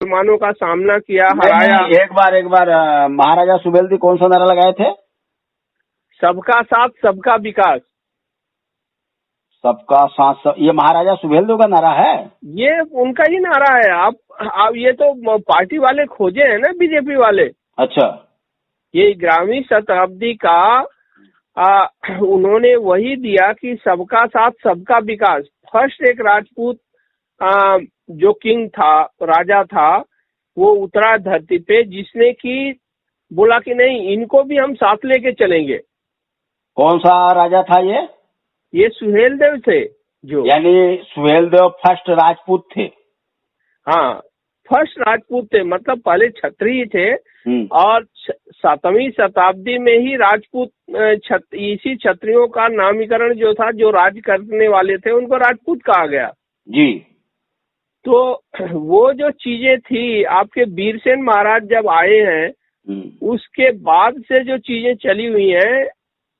मुसलमानों का सामना किया, हराया। एक बार महाराजा सुहेलदेव कौन सा नारा लगाए थे? सबका साथ सबका विकास। सबका साथ ये महाराजा सुहेलदेव का नारा है? ये उनका ही नारा है। आप ये तो पार्टी वाले खोजे हैं ना, बीजेपी वाले। अच्छा। ये 11वीं शताब्दी का उन्होंने वही दिया कि सबका साथ सबका विकास। फर्स्ट एक राजपूत जो किंग था, राजा था, वो उतरा धरती पे, जिसने कि बोला कि नहीं, इनको भी हम साथ लेके चलेंगे। कौन सा राजा था ये सुहेलदेव थे जो, यानी सुहेलदेव फर्स्ट राजपूत थे। हाँ, फर्स्ट राजपूत थे, मतलब पहले क्षत्रिय थे और 7वीं शताब्दी में ही राजपूत इसी क्षत्रियों का नामकरण जो था, जो राज करने वाले थे, उनको राजपूत कहा गया जी। तो वो जो चीजें थी, आपके वीरसेन महाराज जब आए हैं, उसके बाद से जो चीजें चली हुई हैं,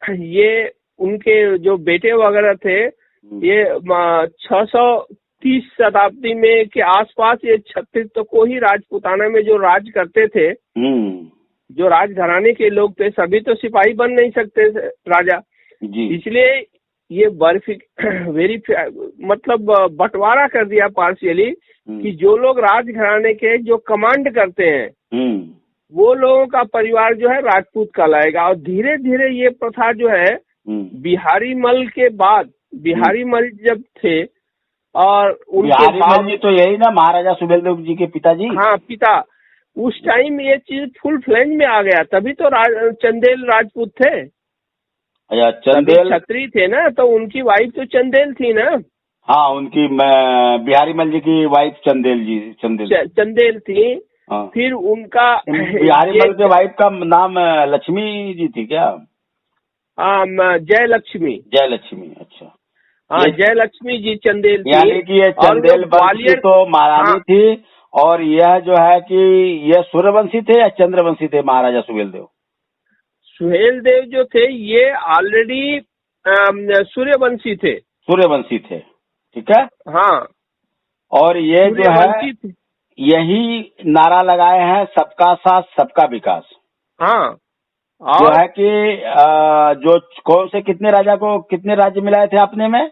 ये उनके जो बेटे वगैरह थे, ये 630 शताब्दी में के आसपास ये छत्तीस को ही राजपूताना में जो राज करते थे, जो राजघराने के लोग थे, सभी तो सिपाही बन नहीं सकते थे राजा जी। इसलिए ये मतलब बंटवारा कर दिया पार्शियली कि जो लोग राजघराने के जो कमांड करते हैं वो लोगों का परिवार जो है राजपूत कहलाएगा। और धीरे धीरे ये प्रथा जो है बिहारी मल के बाद, बिहारी मल जब थे और उनके बाद तो यही ना महाराजा सुहेलदेव जी के पिताजी, हाँ पिता, उस टाइम ये चीज फुल फ्लेंज में आ गया। तभी तो चंदेल राजपूत थे। अच्छा, चंदेल क्षत्रिय थे ना, तो उनकी वाइफ तो चंदेल थी ना। हाँ, उनकी बिहारी मल जी की वाइफ चंदेल थी। हाँ। फिर उनका बिहारी मल के वाइफ का नाम लक्ष्मी जी थी क्या? जय लक्ष्मी। अच्छा। हाँ, जय लक्ष्मी जी चंदेल थी। यानी कि ये चंदेल वंश तो महारानी थी। और यह जो है कि ये सूर्यवंशी थे या चंद्रवंशी थे महाराजा सुहेलदेव? सुहेलदेव जो थे ये ऑलरेडी सूर्यवंशी थे। ठीक है। हाँ। और ये जो है यही नारा लगाए हैं, सबका साथ सबका विकास। हाँ। और जो है कि जो कौन से कितने राजा को कितने राज्य मिलाए थे अपने में?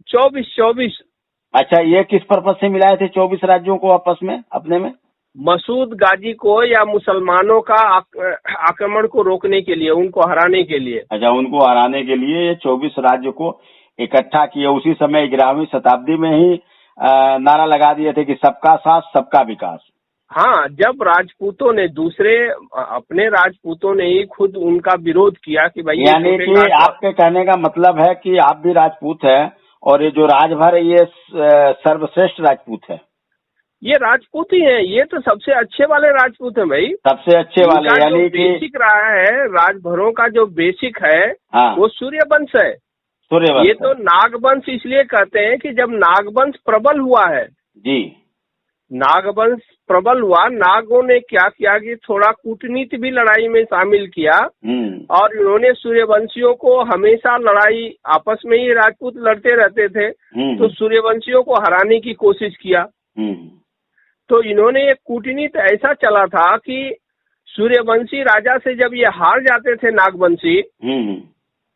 24। अच्छा, ये किस पर्पज से मिलाए थे 24 राज्यों को आपस में अपने में? मसूद गाजी को या मुसलमानों का आक्रमण को रोकने के लिए, उनको हराने के लिए। अच्छा, उनको हराने के लिए ये 24 राज्य को इकट्ठा किए। उसी समय 11वीं शताब्दी में ही नारा लगा दिए थे कि सबका साथ सबका विकास। हाँ, जब राजपूतों ने अपने राजपूतों ने ही खुद उनका विरोध किया कि भाई, यानी कि आपके कहने का मतलब है कि आप भी राजपूत है और ये जो राजभर है ये सर्वश्रेष्ठ राजपूत है। ये राजपूत ही है, ये तो सबसे अच्छे वाले राजपूत है भाई, सबसे अच्छे वाले। यानी कि बेसिक रहा है राजभरों का जो बेसिक है, हाँ, वो सूर्यवंश है। ये तो नागवंश इसलिए कहते हैं कि जब नागवंश प्रबल हुआ है जी, नागवंश प्रबल हुआ, नागों ने क्या किया कि थोड़ा कूटनीति भी लड़ाई में शामिल किया और इन्होंने सूर्यवंशियों को हमेशा लड़ाई, आपस में ही राजपूत लड़ते रहते थे, तो सूर्यवंशियों को हराने की कोशिश किया। तो इन्होंने एक कूटनीति ऐसा चला था कि सूर्यवंशी राजा से जब ये हार जाते थे नागवंशी,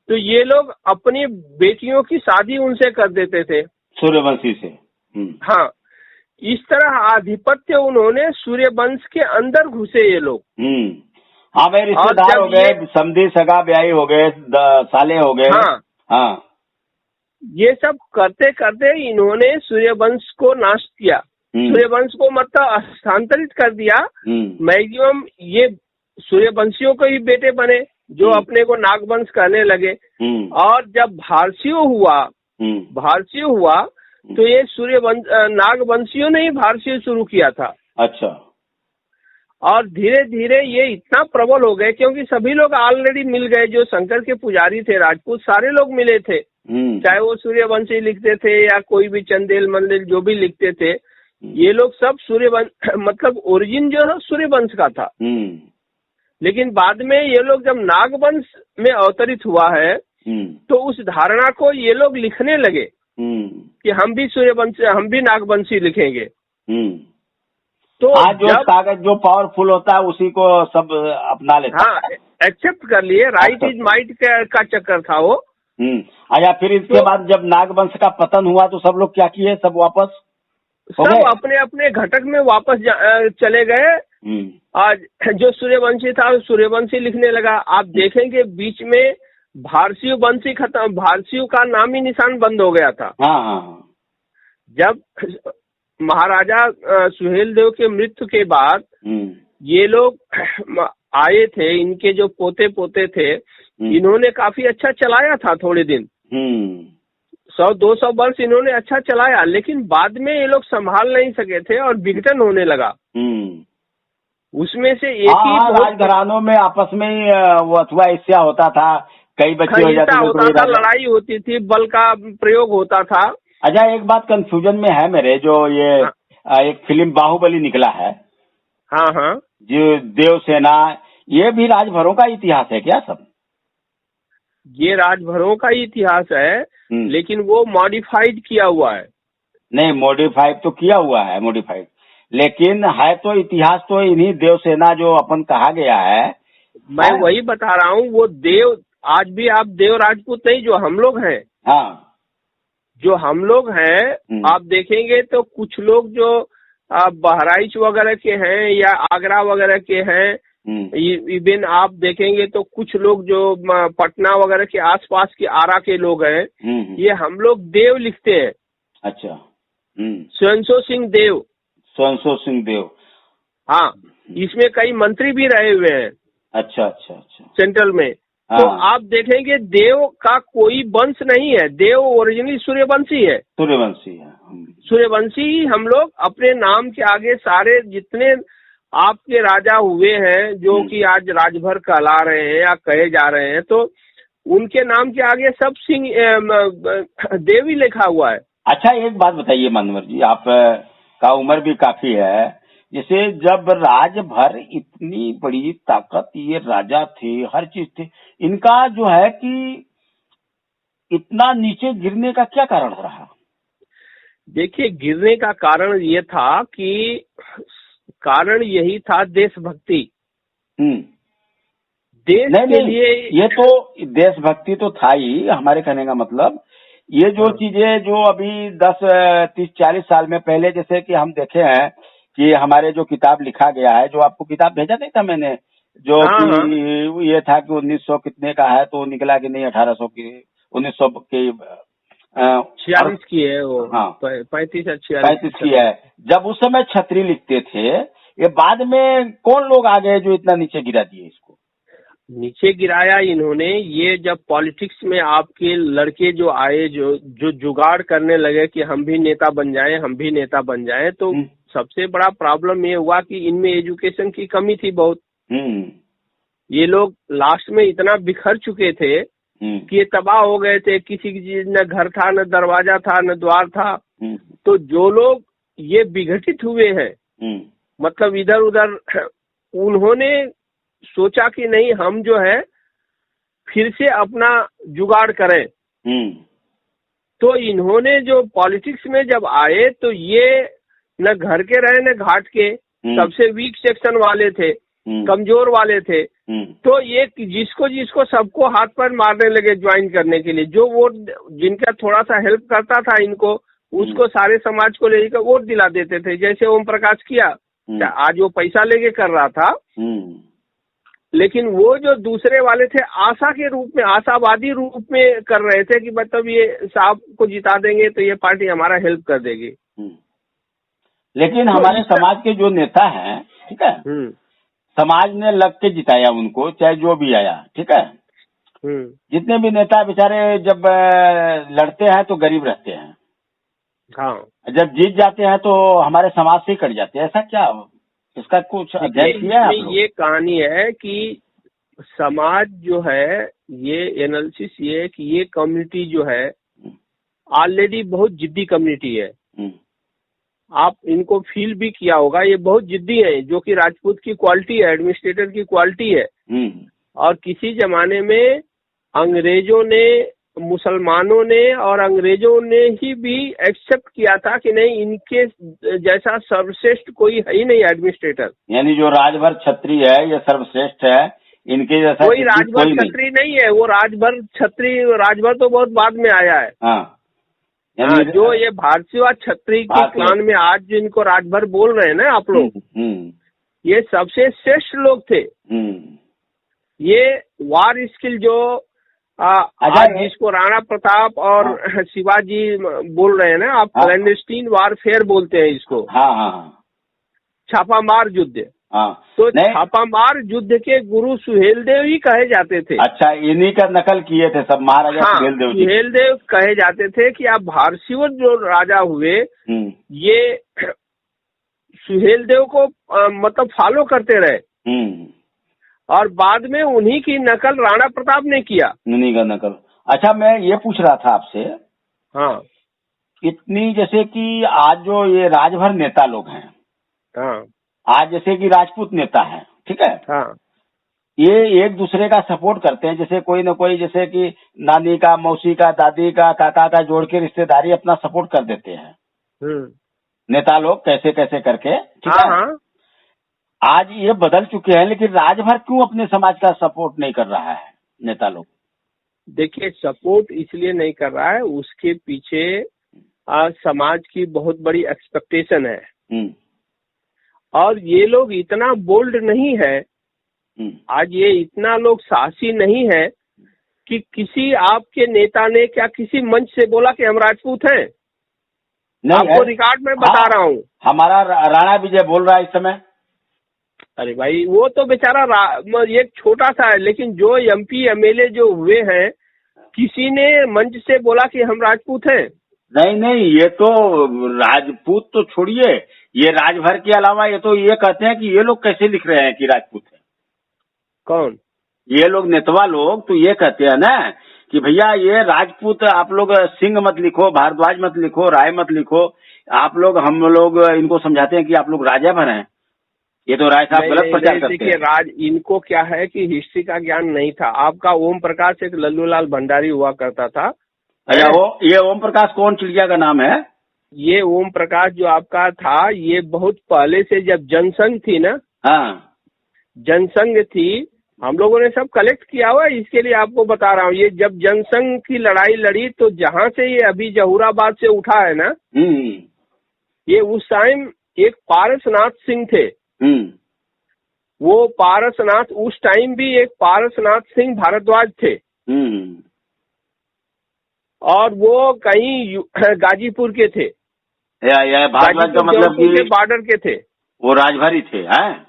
तो ये लोग अपनी बेटियों की शादी उनसे कर देते थे, सूर्यवंशी से। हाँ, इस तरह आधिपत्य उन्होंने सूर्यवंश के अंदर घुसे ये लोग। हाँ भाई, रिश्तेदार हो गए, समधी सगा ब्याही हो गए, साले हो गए। हाँ, ये सब करते करते इन्होंने सूर्यवंश को नाश किया। सूर्यवंश को मतलब स्थानांतरित कर दिया। मैक्सिमम ये सूर्यवंशियों के ही बेटे बने जो अपने को नागवंश कहने लगे। और जब भारसियों हुआ तो ये नागवंशियों ने ही भारसियों शुरू किया था। अच्छा। और धीरे धीरे ये इतना प्रबल हो गए क्योंकि सभी लोग ऑलरेडी मिल गए, जो शंकर के पुजारी थे राजपूत, सारे लोग मिले थे, चाहे वो सूर्यवंशी लिखते थे या कोई भी चंदेल मंदेल जो भी लिखते थे, ये लोग सब सूर्यवंश मतलब ओरिजिन जो है सूर्यवंश का था। लेकिन बाद में ये लोग जब नागवंश में अवतरित हुआ है तो उस धारणा को ये लोग लिखने लगे कि हम भी नागवंशी लिखेंगे। तो हाँ, जो कागज जो पावरफुल होता है उसी को सब अपना लेता है। हाँ, एक्सेप्ट कर लिए, राइट इज माइट का चक्कर था वो। अच्छा, फिर इसके बाद जब नागवंश का पतन हुआ तो सब लोग क्या किए, सब वापस सब अपने अपने घटक में वापस चले गए। आज जो सूर्यवंशी था सूर्यवंशी लिखने लगा। आप देखेंगे बीच में भारसियु वंशी खत्म, भारसियु का नाम ही निशान बंद हो गया था। हाँ। जब महाराजा सुहेल देव के मृत्यु के बाद ये लोग आए थे, इनके जो पोते पोते थे, इन्होंने काफी अच्छा चलाया था थोड़े दिन, 100-200 वर्ष इन्होंने अच्छा चलाया, लेकिन बाद में ये लोग संभाल नहीं सके थे और विघटन होने लगा। उसमें से एक ही राजघरानों में आपस में ही वो अथवा ईर्ष्या होता था, कई बच्चे हो जाते होता था, लड़ाई होती थी, बल का प्रयोग होता था। अच्छा, एक बात कंफ्यूजन में है मेरे, जो ये एक फिल्म बाहुबली निकला है, हाँ, जो देवसेना, ये भी राजभरों का इतिहास है क्या सब? ये राजभरों का इतिहास है, लेकिन वो मॉडिफाइड किया हुआ है। नहीं, मॉडिफाइड तो किया हुआ है, मॉडिफाइड, लेकिन है तो इतिहास तो इन्हीं देवसेना जो अपन कहा गया है। मैं वही बता रहा हूँ, वो देव, आज भी आप देव राजपूत नहीं, जो हम लोग हैं, हाँ, जो हम लोग हैं, आप देखेंगे तो कुछ लोग जो बहराइच वगैरह के हैं या आगरा वगैरह के हैं, इवन आप देखेंगे तो कुछ लोग जो पटना वगैरह के आसपास के आरा के लोग हैं, ये हम लोग देव लिखते हैं। अच्छा। स्वयंसो सिंह देव। हाँ, इसमें कई मंत्री भी रहे हुए हैं। अच्छा। सेंट्रल में। तो आप देखेंगे देव का कोई वंश नहीं है, देव ओरिजिनली सूर्यवंशी है। सूर्यवंशी ही हम लोग अपने नाम के आगे सारे जितने आपके राजा हुए हैं, जो कि आज राजभर कहला रहे हैं या कहे जा रहे हैं, तो उनके नाम के आगे सब सिंह देव ही लिखा हुआ है। अच्छा, एक बात बताइए मानवर जी, आप का उम्र भी काफी है, जैसे जब राजभर इतनी बड़ी ताकत, ये राजा थे, हर चीज थे, इनका जो है कि इतना नीचे गिरने का क्या कारण रहा? देखिए, गिरने का कारण ये था कि कारण यही था देशभक्ति। देश के लिए ये तो देशभक्ति तो था ही, हमारे कहने का मतलब ये जो चीजें जो अभी 10-30-40 साल में पहले, जैसे कि हम देखे हैं कि हमारे जो किताब लिखा गया है, जो आपको किताब भेजा नहीं था मैंने, जो कि ये था कि 1900 कितने का है, तो निकला कि नहीं 1800 की, 1900 की 46 की है वो। हाँ, 35 की है। जब उस समय छतरी लिखते थे, ये बाद में कौन लोग आ गए जो इतना नीचे गिरा दिए इसको? नीचे गिराया इन्होंने, ये जब पॉलिटिक्स में आपके लड़के जो आए, जो जुगाड़ करने लगे कि हम भी नेता बन जाएं, तो सबसे बड़ा प्रॉब्लम ये हुआ कि इनमें एजुकेशन की कमी थी बहुत। ये लोग लास्ट में इतना बिखर चुके थे कि ये तबाह हो गए थे, किसी की न घर था, न दरवाजा था, न द्वार था। तो जो लोग ये विघटित हुए हैं, मतलब इधर उधर, उन्होंने सोचा कि नहीं, हम जो है फिर से अपना जुगाड़ करें। तो इन्होंने जो पॉलिटिक्स में जब आए, तो ये न घर के रहे न घाट के, सबसे वीक सेक्शन वाले थे, कमजोर वाले थे। तो ये जिसको सबको हाथ पर मारने लगे ज्वाइन करने के लिए। जो वोट जिनका थोड़ा सा हेल्प करता था इनको, उसको सारे समाज को लेकर वोट दिला देते थे। जैसे ओम प्रकाश किया, आज वो पैसा लेके कर रहा था, लेकिन वो जो दूसरे वाले थे आशा के रूप में, आशावादी रूप में कर रहे थे कि मतलब ये साहब को जिता देंगे तो ये पार्टी हमारा हेल्प कर देगी। लेकिन तो हमारे समाज के जो नेता हैं, ठीक है, समाज ने लग के जिताया उनको, चाहे जो भी आया, ठीक है। जितने भी नेता बेचारे जब लड़ते हैं तो गरीब रहते हैं, हाँ, जब जीत जाते हैं तो हमारे समाज से ही कट जाते हैं। ऐसा क्या, इसका कुछ अध्ययन किया है? ये कहानी है कि समाज जो है, ये एनालिसिस ये है कि ये कम्युनिटी जो है ऑलरेडी बहुत जिद्दी कम्युनिटी है। आप इनको फील भी किया होगा, ये बहुत जिद्दी है, जो कि राजपूत की क्वालिटी है, एडमिनिस्ट्रेटर की क्वालिटी है। और किसी जमाने में अंग्रेजों ने मुसलमानों ने और अंग्रेजों ने ही भी एक्सेप्ट किया था कि नहीं, इनके जैसा सर्वश्रेष्ठ कोई है ही नहीं एडमिनिस्ट्रेटर। यानी जो राजभर छत्री है ये सर्वश्रेष्ठ है, इनके जैसा कोई राजभर छत्री नहीं है। वो राजभर छत्री, राजभर तो बहुत बाद में आया है। हाँ, जो ये भारतीय छत्री की क्लान में आज जिनको राजभर बोल रहे हैं ना आप लोग, ये सबसे श्रेष्ठ लोग थे। ये वार स्किल जो आज जिसको राणा प्रताप और शिवाजी बोल रहे हैं ना आप, क्लैंडस्टीन वारफेयर बोलते हैं इसको। छापामार युद्ध। तो छापामार युद्ध के गुरु सुहेलदेव ही कहे जाते थे। अच्छा, इन्हीं का नकल किए थे सब महाराजा सुहेलदेव जी। सुहेलदेव कहे जाते थे कि आप भारसीय जो राजा हुए ये सुहेलदेव को मतलब फॉलो करते रहे और बाद में उन्हीं की नकल राणा प्रताप ने किया। उन्हीं का नकल। अच्छा, मैं ये पूछ रहा था आपसे, हाँ, इतनी जैसे कि आज जो ये राजभर नेता लोग हैं, हाँ, आज जैसे कि राजपूत नेता हैं, ठीक है, हाँ, ये एक दूसरे का सपोर्ट करते हैं, जैसे कोई न कोई, जैसे कि नानी का, मौसी का, दादी का, काका का जोड़ के रिश्तेदारी अपना सपोर्ट कर देते हैं नेता लोग, कैसे कैसे करके, ठीक है। हाँ। आज ये बदल चुके हैं, लेकिन राजभर क्यों अपने समाज का सपोर्ट नहीं कर रहा है नेता लोग? देखिए, सपोर्ट इसलिए नहीं कर रहा है, उसके पीछे समाज की बहुत बड़ी एक्सपेक्टेशन है और ये लोग इतना बोल्ड नहीं है, आज ये इतना लोग साहसी नहीं है कि किसी आपके नेता ने क्या किसी मंच से बोला कि हम राजपूत हैं। आपको रिकॉर्ड में बता रहा हूँ। हमारा राणा विजय बोल रहा है इस समय। अरे भाई, वो तो बेचारा एक छोटा सा है, लेकिन जो एमपी एमएलए जो हुए हैं, किसी ने मंच से बोला कि हम राजपूत हैं? नहीं, ये तो राजपूत तो छोड़िए, ये राजभर के अलावा ये तो ये कहते हैं कि ये लोग कैसे लिख रहे हैं कि राजपूत है। कौन? ये लोग नेतवा लोग तो ये कहते हैं ना कि भैया ये राजपूत, आप लोग सिंह मत लिखो, भारद्वाज मत लिखो, राय मत लिखो, आप लोग, हम लोग इनको समझाते हैं कि आप लोग राजाभर हैं। ये तो राय साहब गलत प्रचार करते हैं। राज, इनको क्या है कि हिस्ट्री का ज्ञान नहीं था। आपका ओम प्रकाश एक लल्लूलाल भंडारी हुआ करता था। अच्छा, ये ओम प्रकाश कौन चिड़िया का नाम है? ये ओम प्रकाश जो आपका था, ये बहुत पहले से जब जनसंघ थी ना, हाँ, जनसंघ थी, हम लोगों ने सब कलेक्ट किया हुआ, इसके लिए आपको बता रहा हूँ। ये जब जनसंघ की लड़ाई लड़ी तो जहाँ से ये अभी जहूराबाद से उठा है ना, ये उस टाइम एक पारसनाथ सिंह थे। वो पारसनाथ, उस टाइम भी एक पारसनाथ सिंह भारद्वाज थे और वो कहीं गाजीपुर के थे, भारद्वाज का मतलब कि बॉर्डर के थे। वो राजभरी थे, हैं?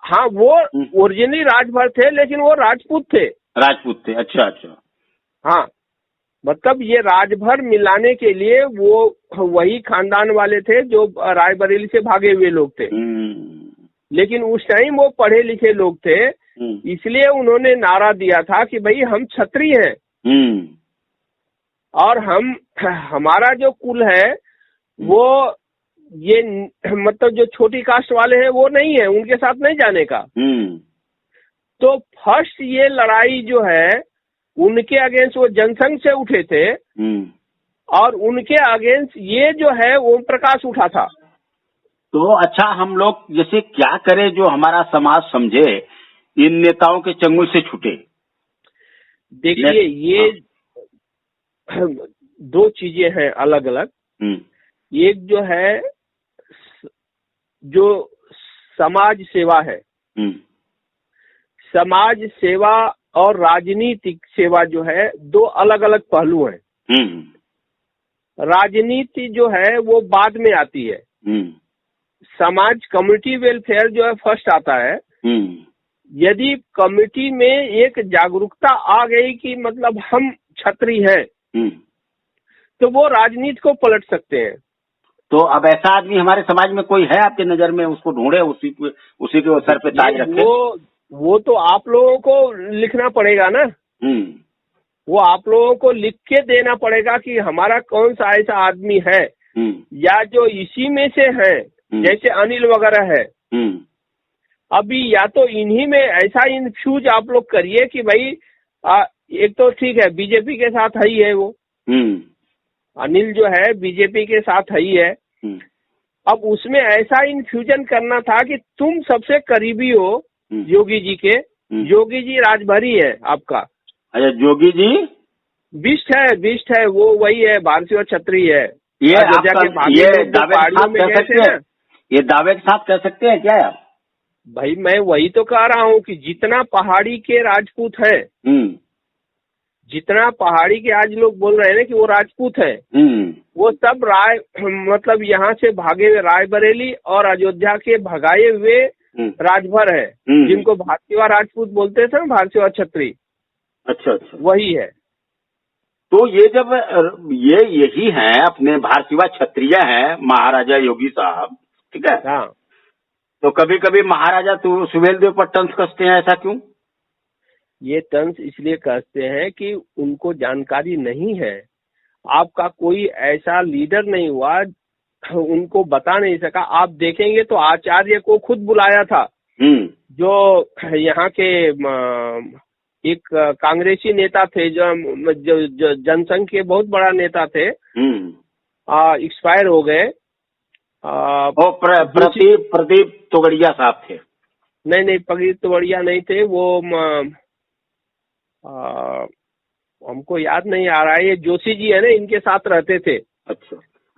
हाँ, वो ओरिजिनली राजभर थे, लेकिन वो राजपूत थे। राजपूत थे, अच्छा। हाँ, मतलब ये राजभर मिलाने के लिए वो वही खानदान वाले थे जो रायबरेली से भागे हुए लोग थे। लेकिन उस टाइम वो पढ़े लिखे लोग थे, इसलिए उन्होंने नारा दिया था कि भाई हम क्षत्रिय हैं और हमारा जो कुल है वो ये मतलब जो छोटी कास्ट वाले हैं वो नहीं है, उनके साथ नहीं जाने का। तो फर्स्ट ये लड़ाई जो है उनके अगेंस्ट वो जनसंघ से उठे थे और उनके अगेंस्ट ये जो है ओम प्रकाश उठा था। तो अच्छा, हम लोग जैसे क्या करें जो हमारा समाज समझे इन नेताओं के चंगुल से छूटे? देखिए, ये दो चीजें हैं अलग अलग। एक जो है जो समाज सेवा है, समाज सेवा और राजनीतिक सेवा जो है दो अलग अलग पहलू हैं। राजनीति जो है वो बाद में आती है, समाज कम्युनिटी वेलफेयर जो है फर्स्ट आता है। यदि कम्युनिटी में एक जागरूकता आ गई कि मतलब हम क्षत्रिय हैं, तो वो राजनीति को पलट सकते हैं। तो अब ऐसा आदमी हमारे समाज में कोई है आपके नजर में? उसको ढूंढे, उसी के सर पे ताज रखे। वो तो आप लोगों को लिखना पड़ेगा ना। वो आप लोगों को लिख के देना पड़ेगा कि हमारा कौन सा ऐसा आदमी है या जो इसी में से है, जैसे अनिल वगैरह है। अभी या तो इन्हीं में ऐसा इन्फ्यूज आप लोग करिए कि भाई एक तो ठीक है, बीजेपी के साथ है ही है वो, अनिल जो है बीजेपी के साथ है ही है। अब उसमें ऐसा इन्फ्यूजन करना था कि तुम सबसे करीबी हो योगी जी के, योगी जी राजभरी है आपका। अच्छा, योगी जी बिष्ट है वो, वही है, भारतीय छत्री है। ये आप ये दावे के साथ कह सकते हैं, ये दावे के साथ कह सकते हैं क्या आप? भाई मैं वही तो कह रहा हूँ कि जितना पहाड़ी के राजपूत है, जितना पहाड़ी के आज लोग बोल रहे हैं ना कि वो राजपूत है, वो सब राय मतलब यहाँ से भागे हुए रायबरेली और अयोध्या के भगाए हुए राजभर है, जिनको भारतीय राजपूत बोलते थे ना, भारतीय छत्री। अच्छा, वही है। तो ये जब यही हैं, अपने भारतीय क्षत्रिय हैं महाराजा योगी साहब, ठीक है। हाँ। तो कभी कभी महाराजा तो सुहेलदेव पर तंज कसते हैं, ऐसा क्यों? ये तंज इसलिए कसते हैं कि उनको जानकारी नहीं है। आपका कोई ऐसा लीडर नहीं हुआ, उनको बता नहीं सका। आप देखेंगे तो आचार्य को खुद बुलाया था, जो यहाँ के एक कांग्रेसी नेता थे, जो जनसंघ के बहुत बड़ा नेता थे, एक्सपायर हो गए। प्रदीप तोगड़िया साहब थे? नहीं, प्रदीप तोगड़िया नहीं थे वो, हमको याद नहीं आ रहा है। ये जोशी जी है ना, इनके साथ रहते थे।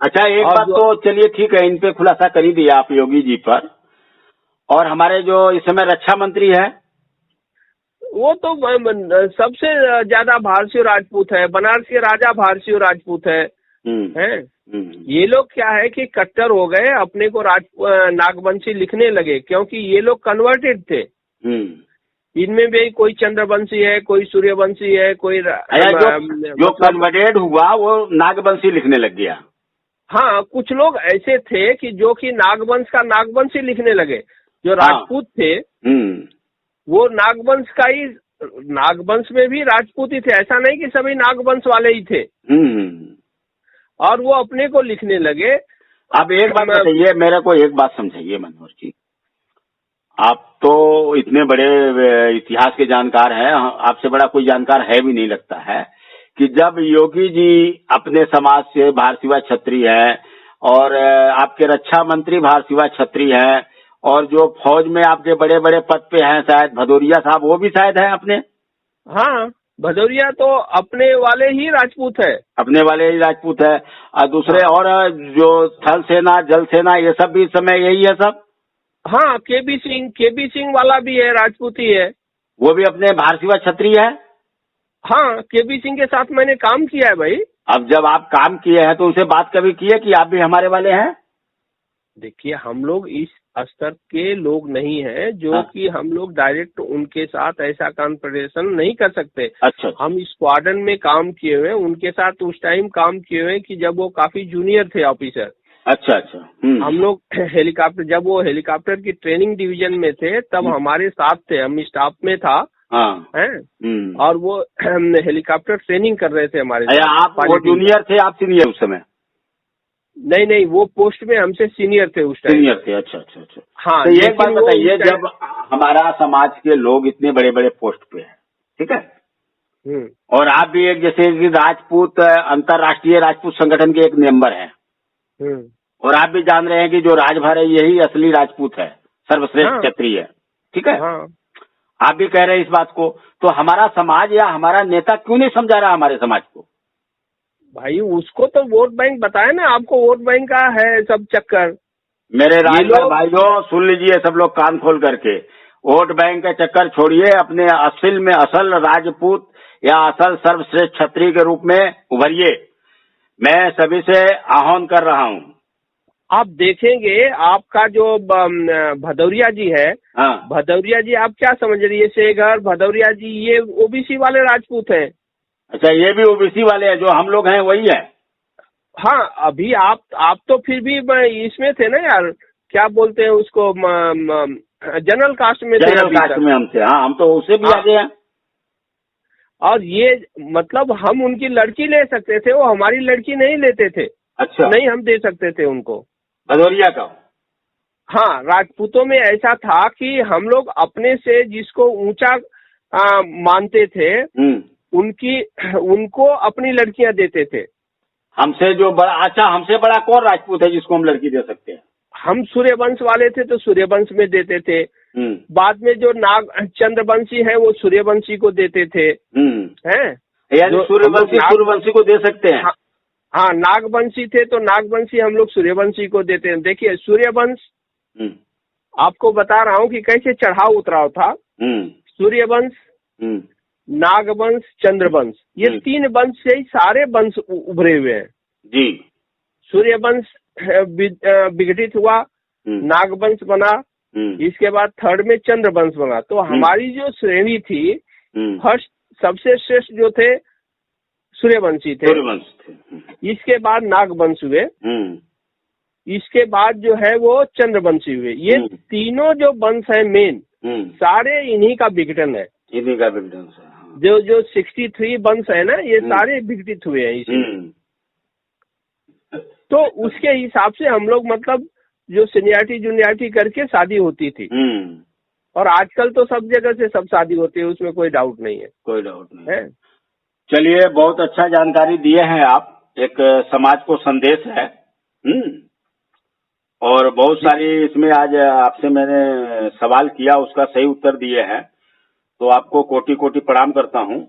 अच्छा, एक बात तो चलिए ठीक है, इन पे खुलासा कर ही दिया आप योगी जी पर। और हमारे जो इस समय रक्षा मंत्री है, वो तो सबसे ज्यादा भारतीय राजपूत है, बनारस के राजा भारतीय राजपूत है। हैं? ये लोग क्या है कि कट्टर हो गए, अपने को नागवंशी लिखने लगे, क्योंकि ये लोग कन्वर्टेड थे। इनमें भी कोई चंद्रवंशी है, कोई सूर्यवंशी है, कोई जो कन्वर्टेड हुआ वो नागवंशी लिखने लग गया। हाँ, कुछ लोग ऐसे थे कि जो कि नागवंश का नागवंशी लिखने लगे। जो राजपूत थे वो नागवंश का ही, नागवंश में भी राजपूत ही थे, ऐसा नहीं कि सभी नागवंश वाले ही थे। और वो अपने को लिखने लगे। अब एक बात बताइए, मेरे को एक बात समझाइए मनोहर जी, आप तो इतने बड़े इतिहास के जानकार हैं, आपसे बड़ा कोई जानकार है भी नहीं लगता है, कि जब योगी जी अपने समाज से भारतीय क्षत्रिय है और आपके रक्षा मंत्री भारतीय क्षत्रिय हैं, और जो फौज में आपके बड़े बड़े पद पे हैं, शायद भदौरिया साहब, वो भी शायद हैं अपने। हाँ, भदौरिया तो अपने वाले ही राजपूत है, अपने वाले ही राजपूत है। और दूसरे और जो थल सेना, जल सेना, ये सब भी इस समय यही है सब। हाँ, केबी सिंह वाला भी है, राजपूत ही है, वो भी अपने भारतीय क्षत्रिय है। हाँ, केबी सिंह के साथ मैंने काम किया है भाई। अब जब आप काम किए हैं तो उनसे बात कभी की है कि आप भी हमारे वाले हैं? देखिए, हम लोग इस स्तर के लोग नहीं हैं जो कि हम लोग डायरेक्ट उनके साथ ऐसा कॉन्फ्रेंटेशन नहीं कर सकते। अच्छा। हम स्क्वाड्रन में काम किए हुए हैं, उनके साथ उस टाइम काम किए हुए हैं कि जब वो काफी जूनियर थे ऑफिसर। अच्छा। हम लोग हेलीकॉप्टर, जब वो हेलीकॉप्टर की ट्रेनिंग डिवीजन में थे तब हमारे साथ थे, हम स्टाफ में था। हैं? और वो हेलीकॉप्टर ट्रेनिंग कर रहे थे हमारे साथ। आप वो जूनियर थे, आप सीनियर उस समय? नहीं, वो पोस्ट में हमसे सीनियर थे उस टाइम। सीनियर थे, अच्छा। हाँ, तो एक बात बताइए, जब हमारा समाज के लोग इतने बड़े बड़े पोस्ट पे हैं, ठीक है, और आप भी एक जैसे कि राजपूत, अंतर्राष्ट्रीय राजपूत संगठन के एक मेंबर हैं, और आप भी जान रहे हैं कि जो राजभर है यही असली राजपूत है, सर्वश्रेष्ठ क्षत्रिय है, ठीक है। आप भी कह रहे हैं इस बात को, तो हमारा समाज या हमारा नेता क्यों नहीं समझा रहा हमारे समाज को? भाई उसको तो वोट बैंक बताया ना आपको, वोट बैंक का है सब चक्कर। मेरे राजभर भाइयों सुन लीजिए, सब लोग कान खोल करके, वोट बैंक का चक्कर छोड़िए, अपने असल राजपूत या असल सर्वश्रेष्ठ क्षत्रिय के रूप में उभरिए। मैं सभी से आह्वान कर रहा हूँ। आप देखेंगे, आपका जो भदौरिया जी है, भदौरिया जी आप क्या समझ रही है, शेखर भदौरिया जी, ये ओबीसी वाले राजपूत हैं। अच्छा, ये भी ओबीसी वाले हैं, जो हम लोग हैं वही है। हाँ, अभी आप तो फिर भी इसमें थे ना यार, क्या बोलते हैं उसको, जनरल कास्ट में थे। जनरल कास्ट में हम थे, हाँ, हम तो उससे भी आगे हैं। और ये मतलब हम उनकी लड़की ले सकते थे, वो हमारी लड़की नहीं लेते थे। अच्छा। नहीं, हम दे सकते थे उनको, भदौरिया का। हाँ, राजपूतों में ऐसा था कि हम लोग अपने से जिसको ऊंचा मानते थे, उनको अपनी लड़कियां देते थे। हमसे जो बड़ा, अच्छा हमसे बड़ा कौन राजपूत है जिसको हम लड़की दे सकते हैं? हम सूर्यवंश वाले थे तो सूर्यवंश में देते थे। बाद में जो चंद्रवंशी है वो सूर्यवंशी को देते थे। हैं? यानी सूर्यवंशी को दे सकते हैं। हाँ, नागवंशी थे तो नागवंशी हम लोग सूर्यवंशी को देते हैं। देखिए सूर्यवंश, आपको बता रहा हूँ कि कैसे चढ़ाव उतराव था। सूर्यवंश, नागवंश, चंद्रवंश, ये 3 वंश से ही सारे वंश उभरे हुए हैं जी। सूर्यवंश विघटित हुआ, नागवंश बना, इसके बाद 3rd में चंद्रवंश बना। तो हमारी जो श्रेणी थी, फर्स्ट सबसे श्रेष्ठ जो थे सूर्यवंशी थे। इसके बाद नागवंश हुए, इसके बाद जो है वो चंद्रवंशी हुए। ये तीनों जो वंश है मेन, सारे इन्हीं का विघटन है। इन्हीं का विघटन है। जो 63 वंश है ना, ये सारे विघटित हुए हैं इसी। तो उसके हिसाब से हम लोग मतलब जो सीनियरिटी जूनियरिटी करके शादी होती थी। और आजकल तो सब जगह से सब शादी होती है, उसमें कोई डाउट नहीं है। कोई डाउट नहीं है। चलिए, बहुत अच्छा जानकारी दिए हैं आप। एक समाज को संदेश है। और बहुत सारी इसमें आज आपसे मैंने सवाल किया, उसका सही उत्तर दिए हैं। तो आपको कोटि कोटि प्रणाम करता हूँ।